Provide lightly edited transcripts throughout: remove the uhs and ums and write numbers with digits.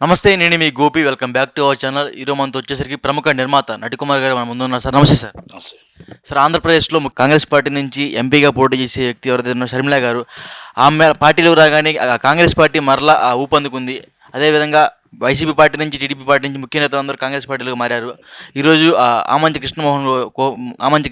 నమస్తే, నేను మీ Gopi. Welcome back to our channel. ఈరోజు మనతో వచ్చేసరికి ప్రముఖ నిర్మాత నటికుమార్ గారు మన ముందు ఉన్నారు. సార్ నమస్తే సార్. నమస్తే. సార్, ఆంధ్రప్రదేశ్లో కాంగ్రెస్ పార్టీ నుంచి ఎంపీగా పోటీ చేసే వ్యక్తి ఎవరైతే ఉన్నారో షర్మిల గారు, ఆమె పార్టీలో రాగానే కాంగ్రెస్ పార్టీ మరలా ఊపందుకుంది. అదేవిధంగా వైసీపీ పార్టీ నుంచి టీడీపీ పార్టీ నుంచి ముఖ్య నేతలు అందరూ కాంగ్రెస్ పార్టీలోకి మారారు. ఈరోజు ఆమంచి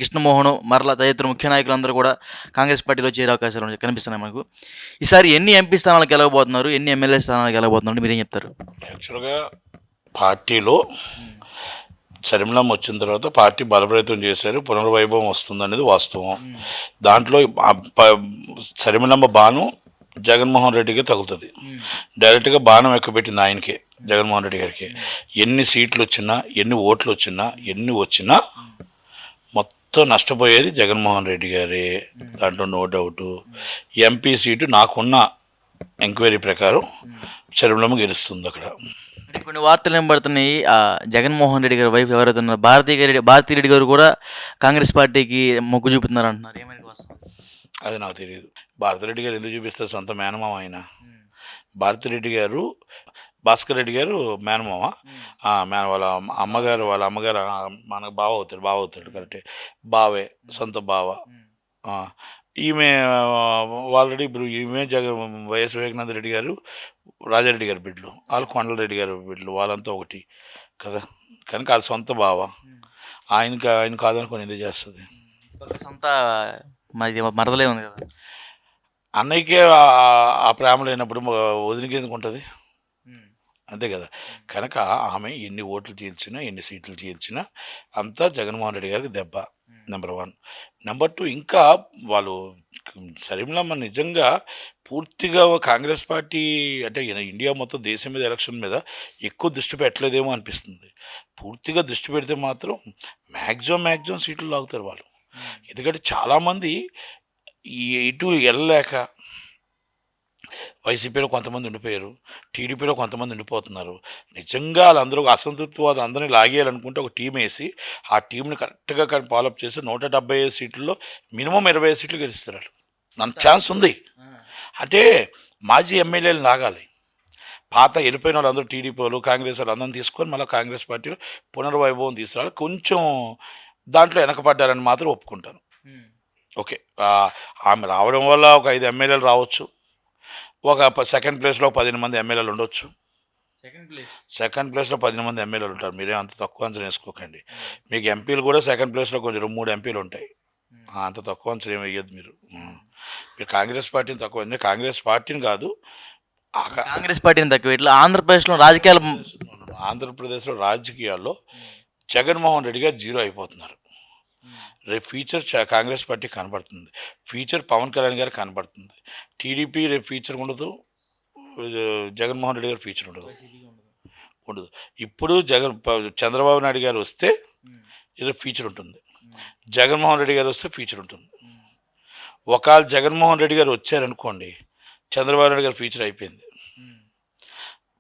కృష్ణమోహన్ మరలా తదితర ముఖ్య నాయకులందరూ కూడా కాంగ్రెస్ పార్టీలో చేరే అవకాశాలు కనిపిస్తున్నాయి మనకు. ఈసారి ఎన్ని ఎంపీ స్థానాలు గెలవబోతున్నారు, ఎన్ని ఎమ్మెల్యే స్థానాలు గెలవబోతున్నారు, మీరేం చెప్తారు? యాక్చువల్గా పార్టీలో షర్మిలమ్మ వచ్చిన తర్వాత పార్టీ బలోపేతం చేశారు, పునర్వైభవం వస్తుందనేది వాస్తవం. దాంట్లో షర్మిలమ్మ బాను జగన్మోహన్ రెడ్డికి తగులుతుంది. డైరెక్ట్గా బాణం ఎక్కుపెట్టింది ఆయనకే, జగన్మోహన్ రెడ్డి గారికి. ఎన్ని సీట్లు వచ్చినా, ఎన్ని ఓట్లు వచ్చినా, ఎన్ని వచ్చినా మొత్తం నష్టపోయేది జగన్మోహన్ రెడ్డి గారే, దాంట్లో నో డౌటు. ఎంపీ సీటు నాకున్న ఎంక్వైరీ ప్రకారం షర్మిలమ్మ గెలుస్తుంది అక్కడ. అంటే కొన్ని వార్తలు ఏం పడుతున్నాయి, జగన్మోహన్ రెడ్డి గారి వైఫ్ ఎవరైతే ఉన్నారో భారతీ రెడ్డి గారు కూడా కాంగ్రెస్ పార్టీకి మొగ్గు చూపుతున్నారు అంటున్నారు. ఏమైనా వాస్తవం? అది నాకు తెలియదు. భారతిరెడ్డి గారు ఎందుకు చూపిస్తారు? సొంత మేనమామ ఆయన. భారతిరెడ్డి గారు భాస్కర్ రెడ్డి గారు మేనమామ. వాళ్ళ అమ్మగారు మనకు బావ అవుతాడు కరెక్టే, బావే, సొంత బావ. ఈమె ఆల్రెడీ ఇప్పుడు ఈమె వైఎస్ వివేకానంద రెడ్డి గారు, రాజారెడ్డి గారి బిడ్డలు, వాళ్ళు కొండలరెడ్డి గారి బిడ్డలు, వాళ్ళంతా ఒకటి కదా. కనుక అది సొంత బావ. ఆయన కాదనుకొని ఎందుకు చేస్తుంది? సొంత మరదలే ఉంది కదా. అన్నయ్యకే ఆ ప్రేమ లేనప్పుడు వదిలికి ఎందుకు ఉంటుంది? అంతే కదా. కనుక ఆమె ఎన్ని ఓట్లు చీల్చినా, ఎన్ని సీట్లు చీల్చినా అంతా జగన్మోహన్ రెడ్డి గారికి దెబ్బ. నెంబర్ 1. నెంబర్ 2, ఇంకా వాళ్ళు షర్మిలమ్మ నిజంగా పూర్తిగా కాంగ్రెస్ పార్టీ అంటే ఇండియా మొత్తం దేశం మీద, ఎలక్షన్ మీద ఎక్కువ దృష్టి పెట్టలేదేమో అనిపిస్తుంది. పూర్తిగా దృష్టి పెడితే మాత్రం మ్యాక్సిమం సీట్లు లాగుతారు వాళ్ళు. ఎందుకంటే చాలామంది ఇటు వెళ్ళలేక వైసీపీలో కొంతమంది ఉండిపోయారు, టీడీపీలో కొంతమంది ఉండిపోతున్నారు. నిజంగా వాళ్ళందరూ అసంతృప్తి వాళ్ళు అందరినీ లాగేయాలనుకుంటే ఒక టీం వేసి ఆ టీంని కరెక్ట్గా ఫాలోఅప్ చేసి 175 సీట్లలో మినిమం 25 సీట్లు గెలుస్తారు. నన్ను ఛాన్స్ ఉంది అంటే మాజీ ఎమ్మెల్యేలు లాగాలి. పాత వెళ్ళిపోయిన వాళ్ళందరూ టీడీపీ వాళ్ళు, కాంగ్రెస్ వాళ్ళు అందరిని తీసుకొని మళ్ళీ కాంగ్రెస్ పార్టీలో పునర్వైభవం తీసుకురావాలి. కొంచెం దాంట్లో వెనకపడ్డారని మాత్రం ఒప్పుకుంటాను. ఓకే, ఆమె రావడం వల్ల ఒక 5 ఎమ్మెల్యేలు రావచ్చు, ఒక సెకండ్ ప్లేస్లో 10 మంది ఎమ్మెల్యేలు ఉండొచ్చు. సెకండ్ ప్లేస్లో 10 మంది ఎమ్మెల్యేలు ఉంటారు. మీరే అంత తక్కువ అంచనా వేసుకోకండి. మీకు ఎంపీలు కూడా సెకండ్ ప్లేస్లో కొంచెం 3 ఎంపీలు ఉంటాయి. అంత తక్కువ అంచనా ఏమి వేయద్దు మీరు. కాంగ్రెస్ పార్టీని తక్కువ, కాంగ్రెస్ పార్టీని కాదు, కాంగ్రెస్ పార్టీని తక్కువ. ఇట్లా ఆంధ్రప్రదేశ్లో రాజకీయాల్లో జగన్మోహన్ రెడ్డి గారు జీరో అయిపోతున్నారు. రేపు ఫ్యూచర్ కాంగ్రెస్ పార్టీ కనబడుతుంది, ఫ్యూచర్ పవన్ కళ్యాణ్ గారు కనబడుతుంది. టీడీపీ రేపు ఫ్యూచర్ ఉండదు, జగన్మోహన్ రెడ్డి గారు ఫ్యూచర్ ఉండదు. ఇప్పుడు చంద్రబాబు నాయుడు గారు వస్తే రేపు ఫ్యూచర్ ఉంటుంది, జగన్మోహన్ రెడ్డి గారు వస్తే ఫ్యూచర్ ఉంటుంది. ఒకవేళ జగన్మోహన్ రెడ్డి గారు వచ్చారనుకోండి, చంద్రబాబు నాయుడు గారు ఫ్యూచర్ అయిపోయింది.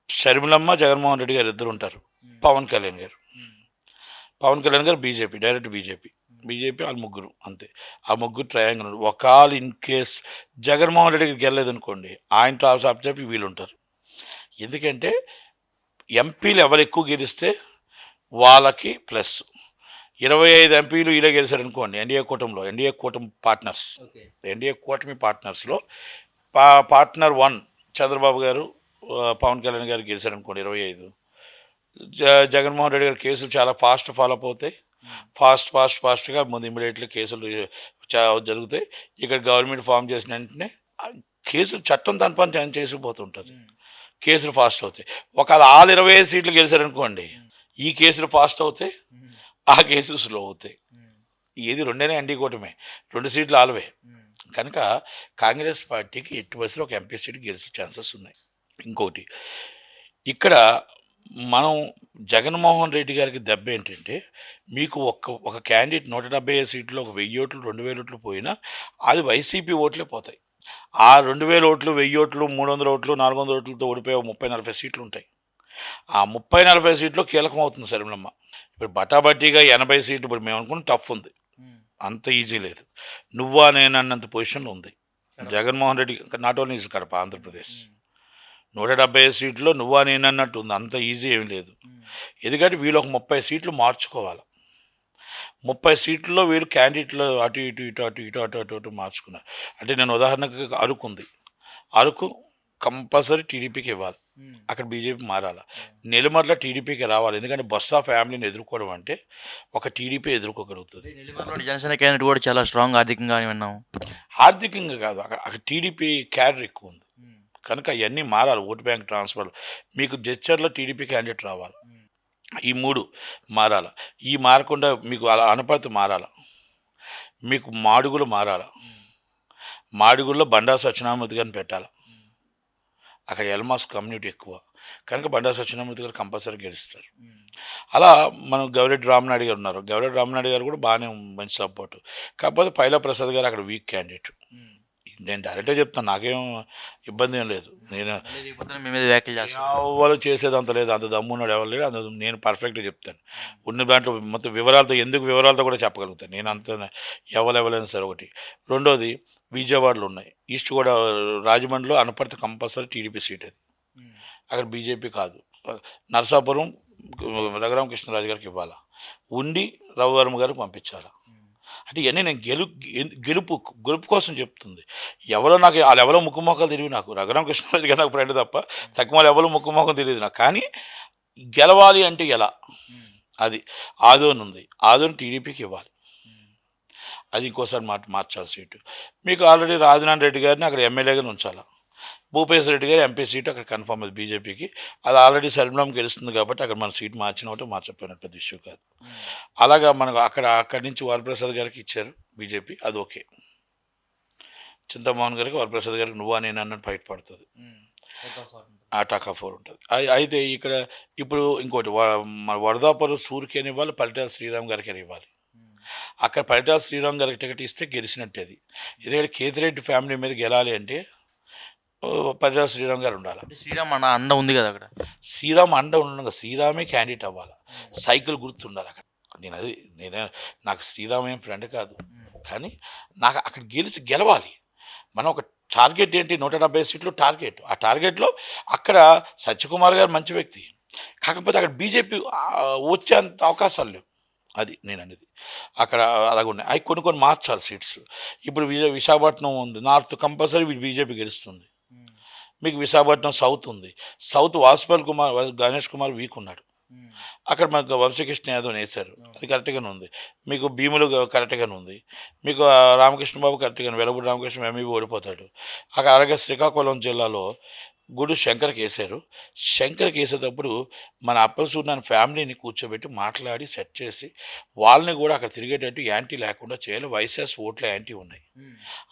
షర్మిలమ్మ, జగన్మోహన్ రెడ్డి గారు ఇద్దరు ఉంటారు. పవన్ కళ్యాణ్ గారు బీజేపీ, డైరెక్ట్ బీజేపీ వాళ్ళు ముగ్గురు అంతే. ఆ ముగ్గురు ట్రయాంగిల్. ఒకవేళ ఇన్ కేస్ జగన్మోహన్ రెడ్డి గారికి వెళ్ళలేదు అనుకోండి, ఆయనతో ఆప్ చెప్పి వీళ్ళు ఉంటారు. ఎందుకంటే ఎంపీలు ఎవరు ఎక్కువ గెలిస్తే వాళ్ళకి ప్లస్. 25 ఎంపీలు ఇలా గెలిచారనుకోండి, ఎన్డీఏ కూటమి పార్ట్నర్స్లో పార్ట్నర్ 1 చంద్రబాబు గారు, పవన్ కళ్యాణ్ గారు గెలిచారనుకోండి 25. జగన్మోహన్ రెడ్డి గారి కేసులు చాలా ఫాలోఅప్ అవుతాయి. ఫాస్ట్గా ముందు ఇమీడియట్లీ కేసులు జరుగుతాయి. ఇక్కడ గవర్నమెంట్ ఫామ్ చేసిన వెంటనే కేసులు చట్టం దాని పని చేసుకుపోతుంటుంది, కేసులు ఫాస్ట్ అవుతాయి. ఒకవేళ 25 సీట్లు గెలిచారనుకోండి, ఈ కేసులు ఫాస్ట్ అవుతాయి, ఆ కేసులు స్లో అవుతాయి. ఏది 2 ఎన్డీ కూటమే, 2 సీట్లు ఆలవే. కనుక కాంగ్రెస్ పార్టీకి ఎట్టి బస్సులో ఒక ఎంపీ సీటు గెలిచే ఛాన్సెస్ ఉన్నాయి. ఇంకోటి, ఇక్కడ మనం జగన్మోహన్ రెడ్డి గారికి దెబ్బ ఏంటంటే, మీకు ఒక క్యాండిడేట్ 175 సీట్లు, ఒక 1000 ఓట్లు, 2000 ఓట్లు పోయినా అది వైసీపీ ఓట్లే పోతాయి. ఆ 2000 ఓట్లు, 1000 ఓట్లు, 300 ఓట్లు, 400 ఓట్లతో ఓడిపోయే 30-40 సీట్లు ఉంటాయి. ఆ 30-40 సీట్లు కీలకం అవుతుంది షర్మిలమ్మ. ఇప్పుడు బటాబట్టీగా 80 సీట్లు ఇప్పుడు మేము అనుకున్న టఫ్ ఉంది, అంత ఈజీ లేదు. నువ్వా నేనన్నంత పొజిషన్లో ఉంది జగన్మోహన్ రెడ్డి. నాట్ ఓన్లీ కడప, ఆంధ్రప్రదేశ్ 175 సీట్లు నువ్వా నేనన్నట్టు ఉంది, అంత ఈజీ ఏం లేదు. ఎందుకంటే వీళ్ళు ఒక 30 సీట్లు మార్చుకోవాలి. 30 సీట్లలో వీళ్ళు క్యాండిడేట్లు అటు ఇటు ఇటు అటు ఇటు అటు అటు అటు మార్చుకున్నారు. అంటే నేను ఉదాహరణకు అరకు ఉంది, అరకు కంపల్సరీ టీడీపీకి ఇవ్వాలి, అక్కడ బీజేపీ మారాలి. నెల్లిమర్ల టీడీపీకి రావాలి, ఎందుకంటే బొత్స ఫ్యామిలీని ఎదుర్కోవడం అంటే ఒక టీడీపీ ఎదుర్కోగలుగుతుంది. నెల్లిమర్లో జనసేన క్యాండిడేట్ కూడా చాలా స్ట్రాంగ్ ఆర్థికంగా అని విన్నాము. ఆర్థికంగా కాదు, అక్కడ టీడీపీ క్యాడర్ ఎక్కువ ఉంది కనుక అవన్నీ మారాలి. ఓటు బ్యాంక్ ట్రాన్స్ఫర్, మీకు జడ్చర్లో టీడీపీ క్యాండిడేట్ రావాలి, ఈ 3 మారాల. ఈ మారకుండా మీకు అలా అనపర్తి మారాల, మీకు మాడుగులు మారాల, మాడుగుల్లో బండా సత్యనారాయణమూర్తి గారిని పెట్టాలి. అక్కడ ఎల్మాస్ కమ్యూనిటీ ఎక్కువ కనుక బండా సత్యనారాయణమూర్తి గారు కంపల్సరీ గెలుస్తారు. అలా మనం గౌరెడ్డి రామనాయుడు గారు ఉన్నారు, గౌరెడ్డి రామనాయుడు గారు కూడా బాగానే మంచి సపోర్టు. కాకపోతే పైలా ప్రసాద్ గారు అక్కడ వీక్ క్యాండిడేట్. నేను డైరెక్ట్గా చెప్తాను, నాకేం ఇబ్బంది ఏం లేదు. నేను మీ మీద వ్యాఖ్యలు చేస్తాను, ఎవరు చేసేది అంత లేదు, అంత దమ్మున్నాడు ఎవరు లేడు, అంత నేను పర్ఫెక్ట్గా చెప్తాను. ఉన్న దాంట్లో మొత్తం వివరాలతో కూడా చెప్పగలుగుతాను. నేను అంత ఎవరైనా సరే. ఒకటి. రెండోది, విజయవాడలో ఉన్నాయి, ఈస్ట్ కూడా రాజమండ్రిలో అనపర్తి కంపల్సరీ టీడీపీ సీట్, అది అక్కడ బీజేపీ కాదు. నరసాపురం రఘురామకృష్ణరాజు గారికి ఇవ్వాలా, ఉండి రఘువర్మ గారికి పంపించాలా. అంటే ఇవన్నీ నేను గెలుపు కోసం చెప్తుంది. వాళ్ళు ఎవరో ముక్కుమొక్కలు తెలియదు నాకు, రఘురామకృష్ణరాజు గారు నాకు ఫ్రెండ్ తప్ప తక్కువ ఎవరో ముక్కుమొక్కలు తెలియదు నాకు. కానీ గెలవాలి అంటే ఎలా, అది ఆదోని ఉంది, ఆదోని టీడీపీకి ఇవ్వాలి, అది ఇంకోసారి మార్చాలి సీటు. మీకు ఆల్రెడీ రాజనారాయణ రెడ్డి గారిని అక్కడ ఎమ్మెల్యేగా ఉంచాలి, భూపేశ్వర రెడ్డి గారు ఎంపీ సీటు అక్కడ కన్ఫర్మ్ అది బీజేపీకి. అది ఆల్రెడీ శర్మిలం గెలుస్తుంది కాబట్టి అక్కడ మన సీట్ మార్చినట్టు మార్చకపోయినట్టు పెద్ద ఇష్యూ కాదు. అలాగా మనకు అక్కడి నుంచి వరప్రసాద్ గారికి ఇచ్చారు బీజేపీ, అది ఓకే. చింతమోహన్ గారికి వరప్రసాద్ గారికి నువ్వా నేను అన్నట్టు ఫైట్ పడుతుంది, ఆ టాక్ ఆఫ్ 4 ఉంటుంది. అయితే ఇక్కడ ఇప్పుడు ఇంకోటి, మన వరదాపురం సూర్యకి అని ఇవ్వాలి, పరిటాల శ్రీరామ్ గారికి అని ఇవ్వాలి. అక్కడ పరిటాల శ్రీరామ్ గారికి టికెట్ ఇస్తే గెలిచినట్టు అది. ఎందుకంటే కేతిరెడ్డి ఫ్యామిలీ మీద గెలాలి అంటే పరిటాల శ్రీరామ్ గారు ఉండాలి. శ్రీరామ్ అండ ఉంది కదా అక్కడ, శ్రీరామ్ అండ ఉండగా శ్రీరామే క్యాండిడేట్ అవ్వాలి, సైకిల్ గుర్తు ఉండాలి అక్కడ. నాకు శ్రీరామ్ ఏం ఫ్రెండ్ కాదు, కానీ నాకు అక్కడ గెలవాలి. మనం ఒక టార్గెట్ ఏంటి, 170 సీట్లు టార్గెట్. ఆ టార్గెట్లో అక్కడ సత్యకుమార్ గారు మంచి వ్యక్తి, కాకపోతే అక్కడ బీజేపీ వచ్చేంత అవకాశాలు లేవు, అది నేను అనేది. అక్కడ అలాగున్నాయి, అవి కొన్ని మార్చాలి సీట్స్. ఇప్పుడు విశాఖపట్నం ఉంది, నార్త్ కంపల్సరీ బీజేపీ గెలుస్తుంది. మీకు విశాఖపట్నం సౌత్ ఉంది, సౌత్ గణేష్ కుమార్ వీక్ ఉన్నాడు, అక్కడ మనకు వంశీకృష్ణ యాదవ్ వేశారు, అది కరెక్ట్గానే ఉంది. మీకు భీములు కరెక్ట్గానే ఉంది, మీకు రామకృష్ణ బాబు కరెక్ట్గానే, వెలబడి రామకృష్ణ ఎంఈబీ ఓడిపోతాడు అక్కడ. అలాగే శ్రీకాకుళం జిల్లాలో గుడు శంకర్కి వేశారు. శంకర్కి వేసేటప్పుడు మన అప్పలసూర్యనారాయణ ఫ్యామిలీని కూర్చోబెట్టి మాట్లాడి సెట్ చేసి వాళ్ళని కూడా అక్కడ తిరిగేటట్టు యాంటీ లేకుండా చేయాలి. వైఎస్ఆర్ ఓట్లు యాంటీ ఉన్నాయి,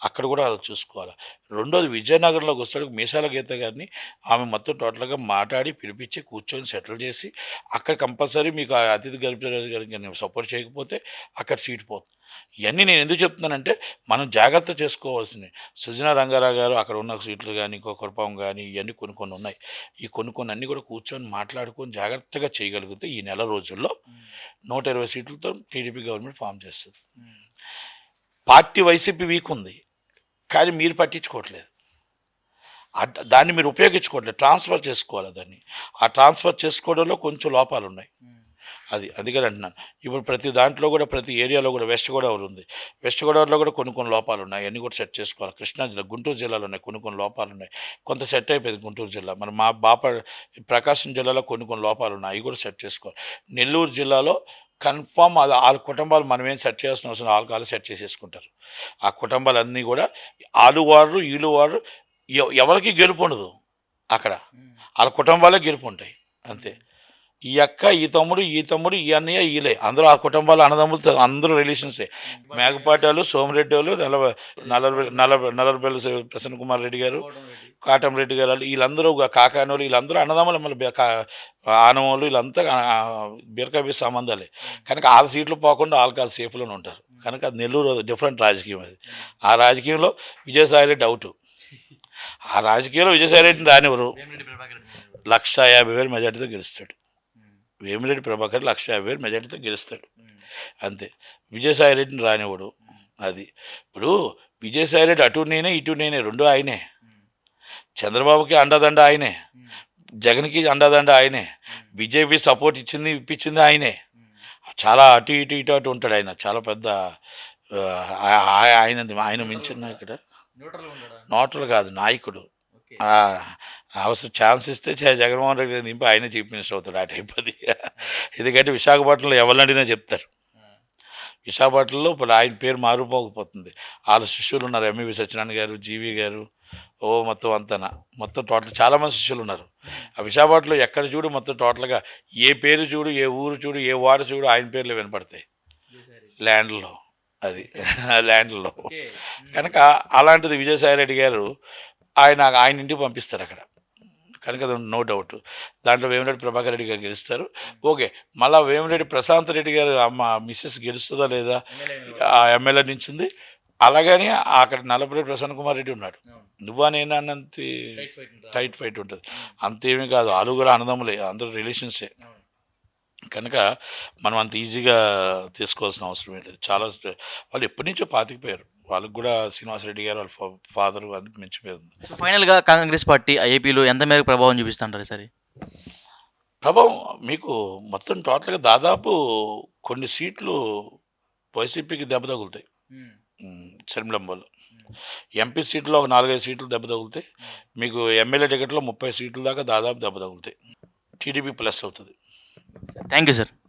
అక్కడ కూడా అది చూసుకోవాలి. రెండోది, విజయనగరంలోకి వస్తాడు మీసాల గీత గారిని, ఆమె మొత్తం టోటల్గా మాట్లాడి పిలిపించి కూర్చొని సెటిల్ చేసి అక్కడ కంపల్సరీ మీకు అతిథి గరిపరాజు గారికి సపోర్ట్ చేయకపోతే అక్కడ సీట్ పోతుంది. ఇవన్నీ నేను ఎందుకు చెప్తున్నానంటే మనం జాగ్రత్త చేసుకోవాల్సినవి. సుజనా రంగారావు గారు అక్కడ ఉన్న సీట్లు కానీ కురపం కానీ ఇవన్నీ కొన్ని ఉన్నాయి. ఈ కొన్ని అన్నీ కూడా కూర్చొని మాట్లాడుకొని జాగ్రత్తగా చేయగలిగితే ఈ నెల రోజుల్లో 120 సీట్లతో టీడీపీ గవర్నమెంట్ ఫామ్ చేస్తుంది. పార్టీ వైసీపీ వీక్ ఉంది, కానీ మీరు పట్టించుకోవట్లేదు, దాన్ని మీరు ఉపయోగించుకోవట్లేదు, ట్రాన్స్ఫర్ చేసుకోవాలి దాన్ని. ఆ ట్రాన్స్ఫర్ చేసుకోవడంలో కొంచెం లోపాలు ఉన్నాయి, అది అందుకని అంటున్నాను. ఇప్పుడు ప్రతి దాంట్లో కూడా ప్రతి ఏరియాలో కూడా వెస్ట్ గోదావరి ఉంది, వెస్ట్ గోదావరిలో కూడా కొన్ని లోపాలు ఉన్నాయి, అన్నీ కూడా సెట్ చేసుకోవాలి. కృష్ణా జిల్లా, గుంటూరు జిల్లాలో ఉన్నాయి కొన్ని లోపాలు ఉన్నాయి, కొంత సెట్ అయిపోయింది గుంటూరు జిల్లా. మరి మా ప్రకాశం జిల్లాలో కొన్ని లోపాలు ఉన్నాయి, అవి కూడా సెట్ చేసుకోవాలి. నెల్లూరు జిల్లాలో కన్ఫామ్ అది వాళ్ళ కుటుంబాలు మనం ఏం సెట్ చేయాల్సిన అవసరం, వాళ్ళు సెట్ చేసేసుకుంటారు. ఆ కుటుంబాలన్నీ కూడా ఆలువారు ఈలువారు ఎవరికి గెలుపు ఉండదు అక్కడ, వాళ్ళ కుటుంబాలే గెలుపు ఉంటాయి అంతే. ఈ అక్క ఈ తమ్ముడు ఈ అన్నయ్య ఈలే అందరూ ఆ కుటుంబాలు అన్నదమ్ములు అందరూ రిలేషన్సే. మేకపాటాలు సోమిరెడ్డి వాళ్ళు నల్లబెల్లి ప్రసన్న కుమార్ రెడ్డి గారు, కాటంరెడ్డి గారు, వీళ్ళందరూ కాకానోళ్ళు, వీళ్ళందరూ అన్నదమ్ములు. మళ్ళీ ఆనవాళ్ళు వీళ్ళంతా బీరకాయ సంబంధాలే కనుక వాళ్ళ సీట్లు పోకుండా వాళ్ళకి సేఫ్లోనే ఉంటారు కనుక అది నెల్లూరు డిఫరెంట్ రాజకీయం. అది ఆ రాజకీయంలో విజయసాయిరెడ్డి అవుటు, ఆ రాజకీయంలో విజయసాయిరెడ్డిని రానివ్వరు. 150,000 మెజార్టీతో గెలుస్తాడు వేమిరెడ్డి ప్రభాకర్, 150,000 మెజార్టీతో గెలుస్తాడు అంతే. విజయసాయిరెడ్డిని రానివ్వడు. అది ఇప్పుడు విజయసాయిరెడ్డి అటు నేనే ఇటు నేనే, రెండు ఆయనే. చంద్రబాబుకి అండదండ ఆయనే, జగన్కి అండదండ ఆయనే, బీజేపీ సపోర్ట్ ఇచ్చింది ఇప్పించింది ఆయనే. చాలా అటు ఇటు ఇటు అటు ఉంటాడు ఆయన, చాలా పెద్ద ఆయన మించిన ఇక్కడ నోటలు కాదు నాయకుడు. ఆ, అవసరం ఛాన్స్ ఇస్తే జగన్మోహన్ రెడ్డి గారిని దింపి ఆయనే చీఫ్ మినిస్టర్ అవుతాడు ఆ టైప్ అది. ఎందుకంటే విశాఖపట్నంలో ఎవరిని అడిగినా చెప్తారు. విశాఖపట్నంలో ఇప్పుడు ఆయన పేరు మారిపోకపోతుంది. వాళ్ళ శిష్యులు ఉన్నారు, ఎంఈవి సత్యనారాయణ గారు, జీవి గారు, మొత్తం అంతనా మొత్తం టోటల్ చాలామంది శిష్యులు ఉన్నారు. ఆ విశాఖపట్నంలో ఎక్కడ చూడు మొత్తం టోటల్గా ఏ పేరు చూడు, ఏ ఊరు చూడు, ఏ వార్డు చూడు ఆయన పేర్లు వినపడతాయి ల్యాండ్లో. అది ల్యాండ్లో కనుక అలాంటిది విజయసాయి రెడ్డి గారు ఆయన ఇంటికి పంపిస్తారు అక్కడ కనుక నో డౌట్. దాంట్లో వేమిరెడ్డి ప్రభాకర్ రెడ్డి గారు గెలుస్తారు. ఓకే, మళ్ళీ వేమిరెడ్డి ప్రశాంత్ రెడ్డి గారు అమ్మ మిస్సెస్ గెలుస్తుందా లేదా, ఆ ఎమ్మెల్యే నుంచింది. అలాగని అక్కడ నల్లపరెడ్డి ప్రసన్న కుమార్ రెడ్డి ఉన్నాడు. నువ్వా నేను అన్నంత టైట్ ఫైట్ ఉంటుంది. అంతేమీ కాదు, వాళ్ళు కూడా అన్నదమ్ములే, అందరూ రిలేషన్సే. కనుక మనం అంత ఈజీగా తీసుకోవాల్సిన అవసరం లేదు. చాలా వాళ్ళు ఎప్పటి నుంచో పాతికిపోయారు. వాళ్ళకి కూడా శ్రీనివాసరెడ్డి గారు వాళ్ళ ఫాదరు అందుకు మించిపోయింది. సో ఫైనల్గా కాంగ్రెస్ పార్టీ ఏపీలో ఎంత మేరకు ప్రభావం చూపిస్తుంటారు సరే? ప్రభావం మీకు మొత్తం టోటల్గా దాదాపు కొన్ని సీట్లు వైసీపీకి దెబ్బ తగులుతాయి. శర్మిలంబోలో ఎంపీ సీట్లో ఒక 4-5 సీట్లు దెబ్బ తగులుతాయి. మీకు ఎమ్మెల్యే టికెట్లో 30 సీట్ల దాకా దాదాపు దెబ్బ తగులుతాయి. టీడీపీ ప్లస్ అవుతుంది. Thank you sir.